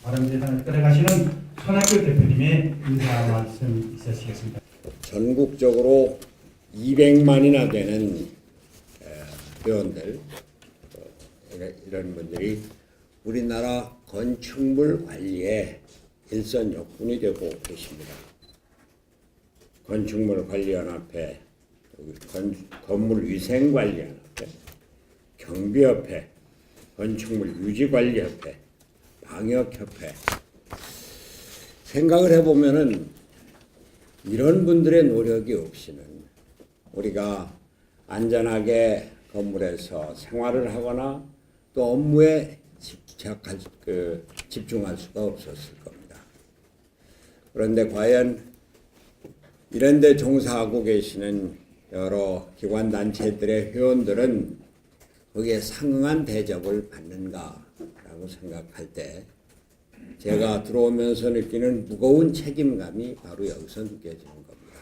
바른미래당을 끌어가시는 손학규 대표님의 인사 말씀 있으시겠습니다. 전국적으로 200만이나 되는 회원들 이런 분들이 우리나라 건축물 관리에 일선 역군이 되고 계십니다. 건축물관리연합회, 건물위생관리연합회, 경비협회, 건축물유지관리협회, 방역협회. 생각을 해보면은 이런 분들의 노력이 없이는 우리가 안전하게 건물에서 생활을 하거나 또 업무에 집중할 수가 없었을 겁니다. 그런데 과연 이런 데 종사하고 계시는 여러 기관단체들의 회원들은 거기에 상응한 대접을 받는가라고 생각할 때 제가 들어오면서 느끼는 무거운 책임감이 바로 여기서 느껴지는 겁니다.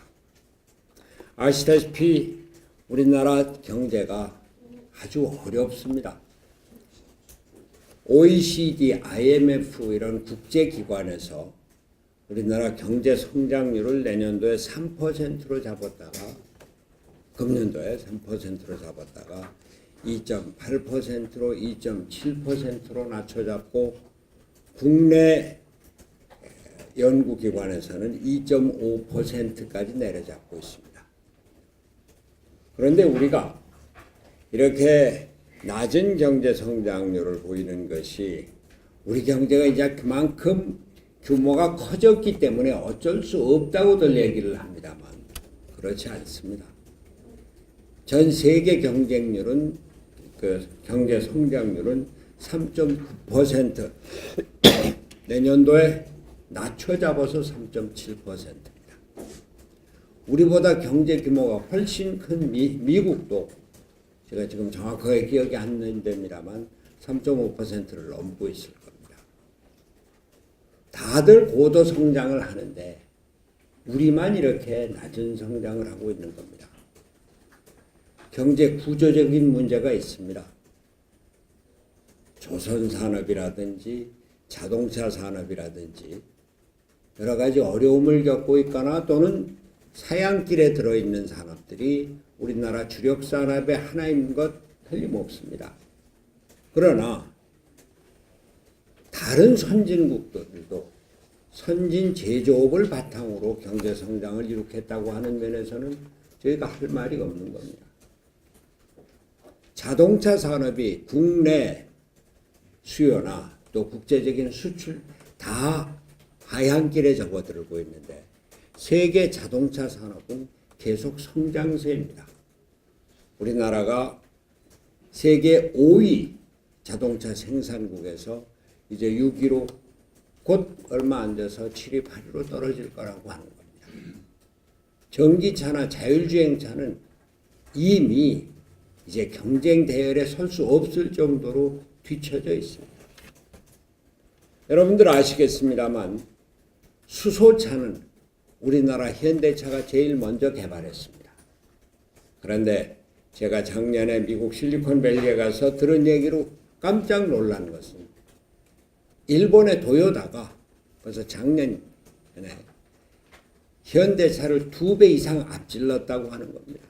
아시다시피 우리나라 경제가 아주 어렵습니다. OECD, IMF 이런 국제기관에서 우리나라 경제 성장률을 내년도에 3%로 잡았다가 금년도에 3%로 잡았다가 2.8%로 2.7%로 낮춰잡고 국내 연구기관에서는 2.5%까지 내려잡고 있습니다. 그런데 우리가 이렇게 낮은 경제 성장률을 보이는 것이 우리 경제가 이제 그만큼 규모가 커졌기 때문에 어쩔 수 없다고들 얘기를 합니다만 그렇지 않습니다. 전 세계 경쟁률은 경제 성장률은 3.9% 내년도에 낮춰 잡아서 3.7%입니다. 우리보다 경제 규모가 훨씬 큰 미국도 제가 지금 정확하게 기억이 안 나는데입니다만 3.5%를 넘고 있을 겁니다. 다들 고도 성장을 하는데 우리만 이렇게 낮은 성장을 하고 있는 겁니다. 경제 구조적인 문제가 있습니다. 조선산업이라든지 자동차 산업이라든지 여러 가지 어려움을 겪고 있거나 또는 사양길에 들어있는 산업들이 우리나라 주력 산업의 하나인 것 틀림없습니다. 그러나 다른 선진국들도 선진 제조업을 바탕으로 경제 성장을 이룩했다고 하는 면에서는 저희가 할 말이 없는 겁니다. 자동차 산업이 국내 수요나 또 국제적인 수출 다 하향길에 접어들고 있는데 세계 자동차 산업은 계속 성장세입니다. 우리나라가 세계 5위 자동차 생산국에서 이제 6위로 곧 얼마 안 돼서 7위, 8위로 떨어질 거라고 하는 겁니다. 전기차나 자율주행차는 이미 이제 경쟁 대열에 설 수 없을 정도로 뒤처져 있습니다. 여러분들 아시겠습니다만 수소차는 우리나라 현대차가 제일 먼저 개발했습니다. 그런데 제가 작년에 미국 실리콘밸리에 가서 들은 얘기로 깜짝 놀란 것은 일본의 도요타가 벌써 작년에 현대차를 2배 이상 앞질렀다고 하는 겁니다.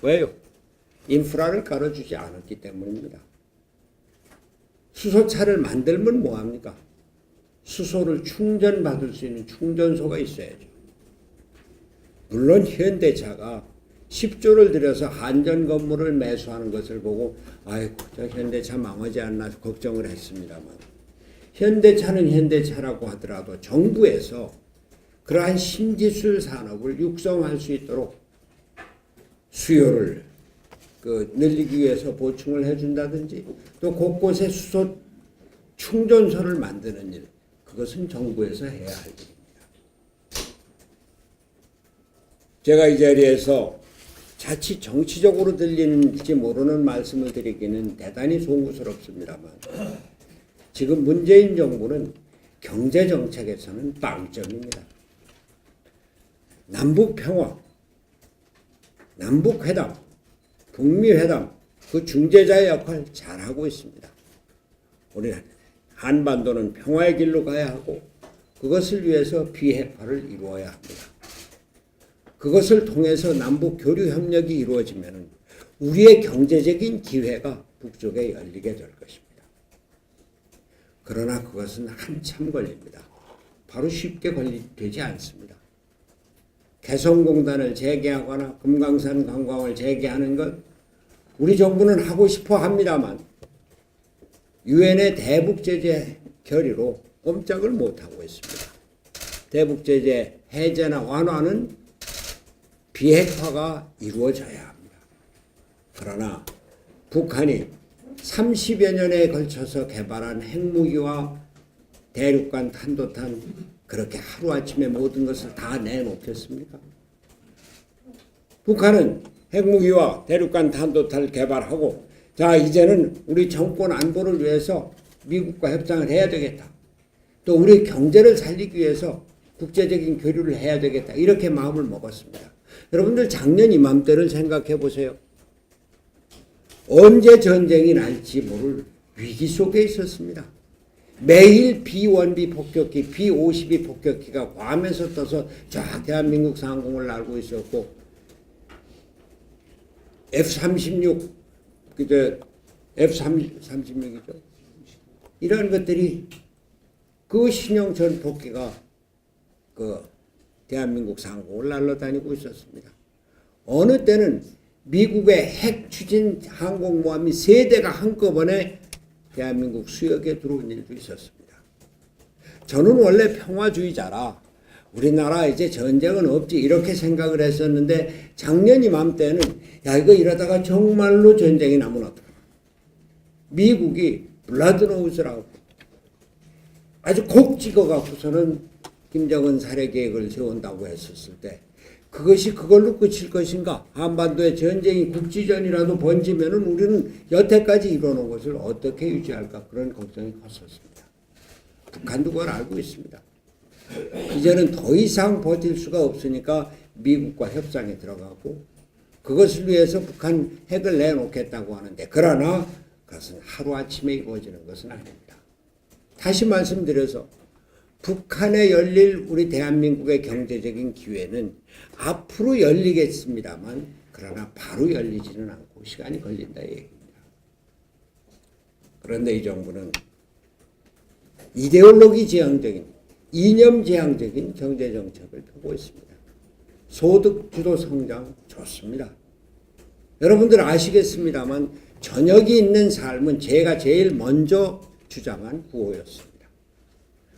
왜요? 인프라를 깔아주지 않았기 때문입니다. 수소차를 만들면 뭐합니까? 수소를 충전받을 수 있는 충전소가 있어야죠. 물론 현대차가 10조를 들여서 한전 건물을 매수하는 것을 보고 아이고 저 현대차 망하지 않나 걱정을 했습니다만 현대차는 현대차라고 하더라도 정부에서 그러한 신기술 산업을 육성할 수 있도록 수요를 늘리기 위해서 보충을 해준다든지 또 곳곳에 수소 충전소를 만드는 일 그것은 정부에서 해야 할 일입니다. 제가 이 자리에서 자칫 정치적으로 들리는지 모르는 말씀을 드리기는 대단히 송구스럽습니다만 지금 문재인 정부는 경제 정책에서는 빵점입니다. 남북 평화, 남북 회담, 북미 회담 그 중재자의 역할 잘하고 있습니다. 우리는 한반도는 평화의 길로 가야 하고 그것을 위해서 비핵화를 이루어야 합니다. 그것을 통해서 남북 교류 협력이 이루어지면 우리의 경제적인 기회가 북쪽에 열리게 될 것입니다. 그러나 그것은 한참 걸립니다. 바로 쉽게 되지 않습니다. 개성공단을 재개하거나 금강산 관광을 재개하는 것 우리 정부는 하고 싶어 합니다만 유엔의 대북제재 결의로 꼼짝을 못하고 있습니다. 대북제재 해제나 완화는 비핵화가 이루어져야 합니다. 그러나 북한이 30여 년에 걸쳐서 개발한 핵무기와 대륙간 탄도탄 그렇게 하루아침에 모든 것을 다 내놓겠습니까? 북한은 핵무기와 대륙간 탄도탄을 개발하고 자 이제는 우리 정권 안보를 위해서 미국과 협상을 해야 되겠다. 또 우리 경제를 살리기 위해서 국제적인 교류를 해야 되겠다. 이렇게 마음을 먹었습니다. 여러분들 작년 이맘때를 생각해 보세요. 언제 전쟁이 날지 모를 위기 속에 있었습니다. 매일 B-1B 폭격기, B-52 폭격기가 괌에서 떠서 쫙 대한민국 상공을 날고 있었고 F-36, F-36이죠. 이런 것들이 그 신형 전폭기가 그 대한민국 상공을 날아다니고 있었습니다. 어느 때는 미국의 핵 추진 항공모함이 3대가 한꺼번에 대한민국 수역에 들어온 일도 있었습니다. 저는 원래 평화주의자라 우리나라 이제 전쟁은 없지 이렇게 생각을 했었는데 작년 이맘때는 야 이거 이러다가 정말로 전쟁이 나면 어떡하나. 미국이 블라드노우스라고 아주 곡 찍어갖고서는 김정은 살해 계획을 세운다고 했었을 때 그것이 그걸로 끝일 것인가? 한반도의 전쟁이 국지전이라도 번지면은 우리는 여태까지 이뤄놓은 것을 어떻게 유지할까? 그런 걱정이 컸었습니다. 북한도 그걸 알고 있습니다. 이제는 더 이상 버틸 수가 없으니까 미국과 협상에 들어가고 그것을 위해서 북한 핵을 내놓겠다고 하는데 그러나 그것은 하루아침에 이루어지는 것은 아닙니다. 다시 말씀드려서 북한에 열릴 우리 대한민국의 경제적인 기회는 앞으로 열리겠습니다만 그러나 바로 열리지는 않고 시간이 걸린다 얘기입니다. 그런데 이 정부는 이데올로기 지향적인 이념 지향적인 경제정책을 펴고 있습니다. 소득주도 성장 좋습니다. 여러분들 아시겠습니다만 저녁이 있는 삶은 제가 제일 먼저 주장한 구호였습니다.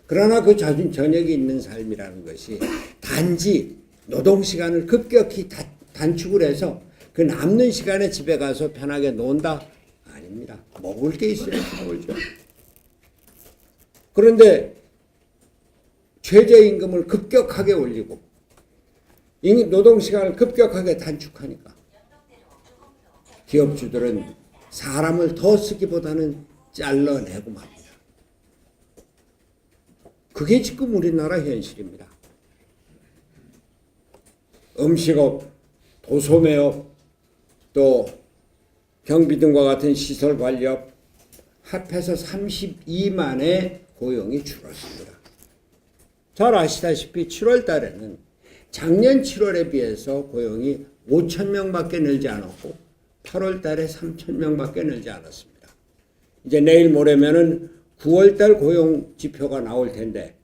그러나 그 저녁이 있는 삶이라는 것이 단지 노동시간을 급격히 단축을 해서 그 남는 시간에 집에 가서 편하게 논다? 아닙니다. 먹을 게 있어야지 놀죠. 그런데 최저임금을 급격하게 올리고 노동시간을 급격하게 단축하니까 기업주들은 사람을 더 쓰기보다는 잘라내고 맙니다. 그게 지금 우리나라 현실입니다. 음식업, 도소매업, 또 경비 등과 같은 시설관리업 합해서 32만의 고용이 줄었습니다. 잘 아시다시피 7월 달에는 작년 7월에 비해서 고용이 5천 명밖에 늘지 않았고 8월 달에 3천 명밖에 늘지 않았습니다. 이제 내일 모레면은 9월 달 고용 지표가 나올 텐데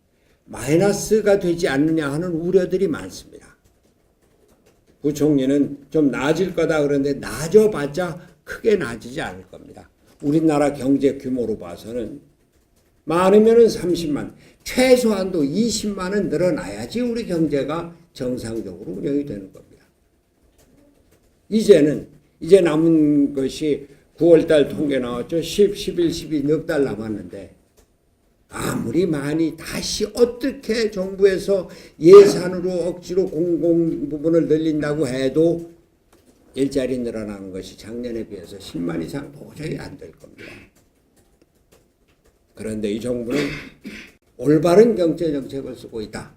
마이너스가 되지 않느냐 하는 우려들이 많습니다. 부총리는 좀 나아질 거다 그런데 나아져봤자 크게 나아지지 않을 겁니다. 우리나라 경제 규모로 봐서는 많으면은 30만, 최소한도 20만은 늘어나야지 우리 경제가 정상적으로 운영이 되는 겁니다. 이제 남은 것이 9월달 통계 나왔죠. 10, 11, 12 넉 달 남았는데 아무리 많이 다시 어떻게 정부에서 예산으로 억지로 공공 부분을 늘린다고 해도 일자리 늘어나는 것이 작년에 비해서 10만 이상 도저히 안 될 겁니다. 그런데 이 정부는 올바른 경제 정책을 쓰고 있다.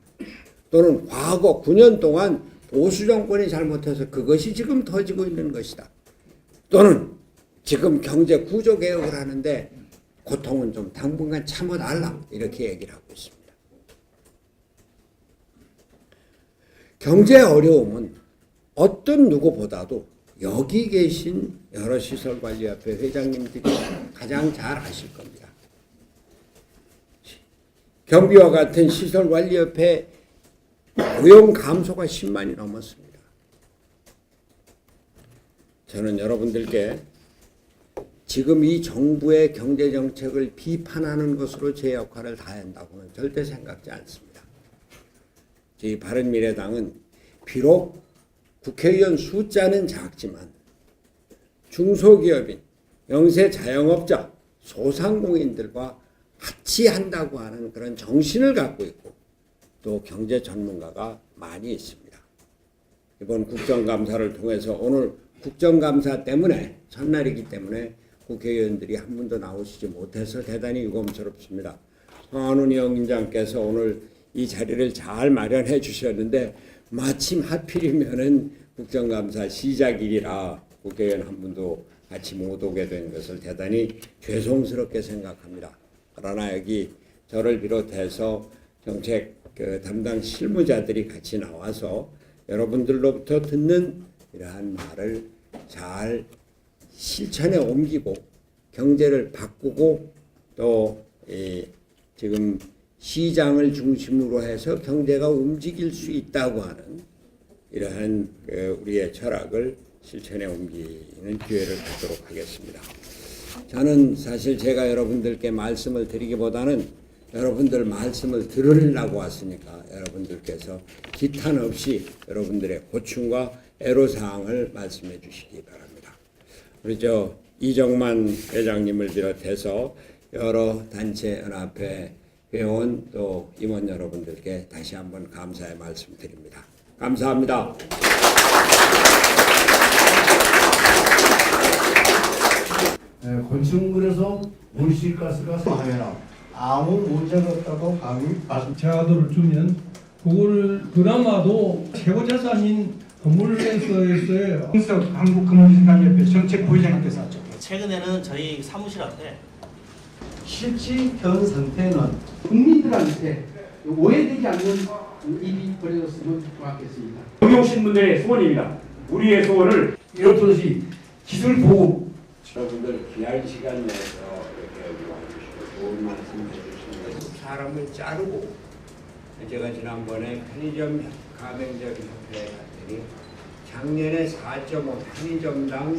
또는 과거 9년 동안 보수 정권이 잘못해서 그것이 지금 터지고 있는 것이다. 또는 지금 경제 구조 개혁을 하는데 고통은 좀 당분간 참아달라 이렇게 얘기를 하고 있습니다. 경제 어려움은 어떤 누구보다도 여기 계신 여러 시설관리협회 회장님들이 가장 잘 아실 겁니다. 경비와 같은 시설관리협회 고용 감소가 10만이 넘었습니다. 저는 여러분들께 지금 이 정부의 경제정책을 비판하는 것으로 제 역할을 다해야 한다고는 절대 생각지 않습니다. 저희 바른미래당은 비록 국회의원 숫자는 작지만 중소기업인, 영세 자영업자, 소상공인들과 같이 한다고 하는 그런 정신을 갖고 있고 또 경제 전문가가 많이 있습니다. 이번 국정감사를 통해서 오늘 국정감사 때문에 첫날이기 때문에 국회의원들이 한 분도 나오시지 못해서 대단히 유감스럽습니다. 황한훈 위원장께서 오늘 이 자리를 잘 마련해 주셨는데 마침 하필이면은 국정감사 시작일이라 국회의원 한 분도 같이 못 오게 된 것을 대단히 죄송스럽게 생각합니다. 그러나 여기 저를 비롯해서 정책 담당 실무자들이 같이 나와서 여러분들로부터 듣는 이러한 말을 잘 실천에 옮기고 경제를 바꾸고 또 지금 시장을 중심으로 해서 경제가 움직일 수 있다고 하는 이러한 우리의 철학을 실천에 옮기는 기회를 갖도록 하겠습니다. 저는 사실 제가 여러분들께 말씀을 드리기보다는 여러분들 말씀을 들으려고 왔으니까 여러분들께서 기탄 없이 여러분들의 고충과 애로사항을 말씀해 주시기 바랍니다. 우리 이정만 회장님을 비롯해서 여러 단체 연합회 회원 또 임원 여러분들께 다시 한번 감사의 말씀드립니다. 감사합니다. 건축물에서 온실가스가 하면 아무 문제가 없다고 감히 말씀. 제하도를 주면 그거를 그나마도 최고 자산인 건물회사에서의 홍석 한국건물생산협회 정책부회장님께서 하죠. 최근에는 저희 사무실 앞에 실제 현 상태는 국민들한테 오해되지 않는 일이 벌어졌으면 좋겠습니다. 여기 오신 분들의 소원입니다. 우리의 소원을 이렇듯이 기술 보급. 여러분들 귀한 시간 내서 이렇게 여기 와주시고 좋은 말씀 해주시는 것은 사람을 자르고 제가 지난번에 편의점 가맹점 협회에 갔더니 작년에 4.5 편의점당